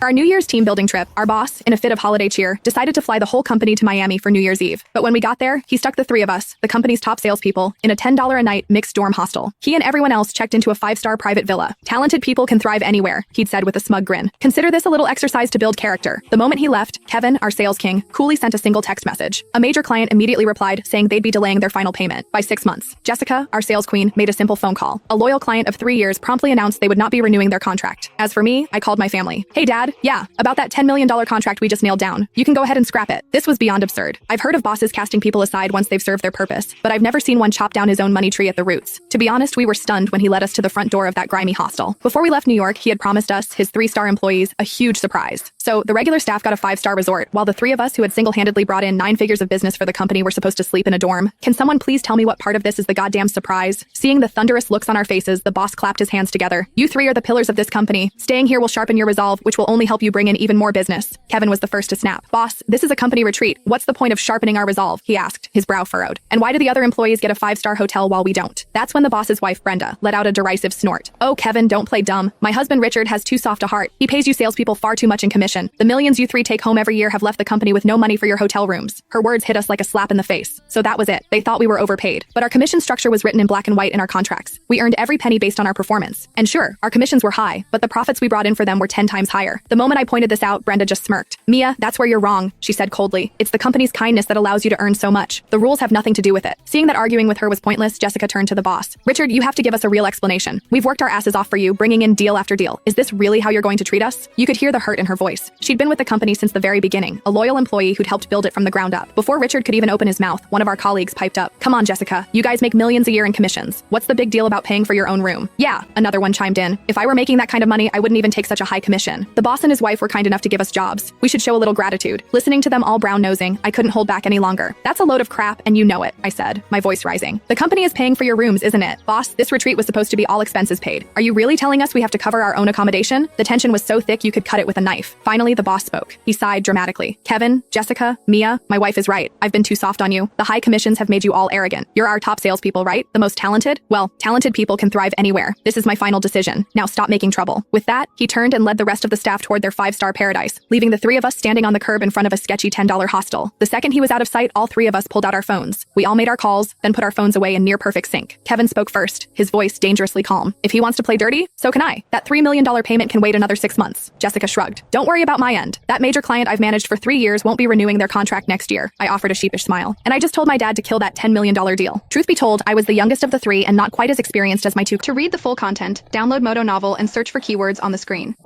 For our New Year's team building trip, our boss, in a fit of holiday cheer, decided to fly the whole company to Miami for New Year's Eve. But when we got there, he stuck the three of us, the company's top salespeople, in a $10 a night mixed dorm hostel. He and everyone else checked into a 5-star private villa. Talented people can thrive anywhere, he'd said with a smug grin. Consider this a little exercise to build character. The moment he left, Kevin, our sales king, coolly sent a single text message. A major client immediately replied, saying they'd be delaying their final payment by 6 months. Jessica, our sales queen, made a simple phone call. A loyal client of 3 years promptly announced they would not be renewing their contract. As for me, I called my family. Hey dad, yeah, about that $10 million contract we just nailed down. You can go ahead and scrap it. This was beyond absurd. I've heard of bosses casting people aside once they've served their purpose, but I've never seen one chop down his own money tree at the roots. To be honest, we were stunned when he led us to the front door of that grimy hostel. Before we left New York, he had promised us, his 3-star employees, a huge surprise. So the regular staff got a 5-star resort, while the 3 of us who had single-handedly brought in 9 figures of business for the company were supposed to sleep in a dorm. Can someone please tell me what part of this is the goddamn surprise? Seeing the thunderous looks on our faces, the boss clapped his hands together. You 3 are the pillars of this company. Staying here will sharpen your resolve, which will only help you bring in even more business. Kevin was the first to snap. Boss, this is a company retreat. What's the point of sharpening our resolve? He asked, his brow furrowed. And why do the other employees get a 5-star hotel while we don't? That's when the boss's wife, Brenda, let out a derisive snort. Oh, Kevin, don't play dumb. My husband Richard has too soft a heart. He pays you salespeople far too much in commission. The millions you 3 take home every year have left the company with no money for your hotel rooms. Her words hit us like a slap in the face. So that was it. They thought we were overpaid. But our commission structure was written in black and white in our contracts. We earned every penny based on our performance. And sure, our commissions were high, but the profits we brought in for them were 10 times higher. The moment I pointed this out, Brenda just smirked. Mia, that's where you're wrong, she said coldly. It's the company's kindness that allows you to earn so much. The rules have nothing to do with it. Seeing that arguing with her was pointless, Jessica turned to the boss. Richard, you have to give us a real explanation. We've worked our asses off for you, bringing in deal after deal. Is this really how you're going to treat us? You could hear the hurt in her voice. She'd been with the company since the very beginning, a loyal employee who'd helped build it from the ground up. Before Richard could even open his mouth, one of our colleagues piped up. Come on, Jessica. You guys make millions a year in commissions. What's the big deal about paying for your own room? Yeah, another one chimed in. If I were making that kind of money, I wouldn't even take such a high commission. The boss and his wife were kind enough to give us jobs. We should show a little gratitude. Listening to them all brown-nosing, I couldn't hold back any longer. That's a load of crap, and you know it, I said, my voice rising. The company is paying for your rooms, isn't it? Boss, this retreat was supposed to be all expenses paid. Are you really telling us we have to cover our own accommodation? The tension was so thick you could cut it with a knife. Finally, the boss spoke. He sighed dramatically. Kevin, Jessica, Mia, my wife is right. I've been too soft on you. The high commissions have made you all arrogant. You're our top salespeople, right? The most talented? Well, talented people can thrive anywhere. This is my final decision. Now stop making trouble. With that, he turned and led the rest of the staff toward their 5-star paradise, leaving the 3 of us standing on the curb in front of a sketchy $10 hostel. The second he was out of sight, all 3 of us pulled out our phones. We all made our calls, then put our phones away in near perfect sync. Kevin spoke first, his voice dangerously calm. If he wants to play dirty, so can I. That $3 million payment can wait another 6 months. Jessica shrugged. Don't worry about my end. That major client I've managed for 3 years won't be renewing their contract next year. I offered a sheepish smile. And I just told my dad to kill that $10 million deal. Truth be told, I was the youngest of the 3 and not quite as experienced as my 2. To read the full content, download Moto Novel and search for keywords on the screen.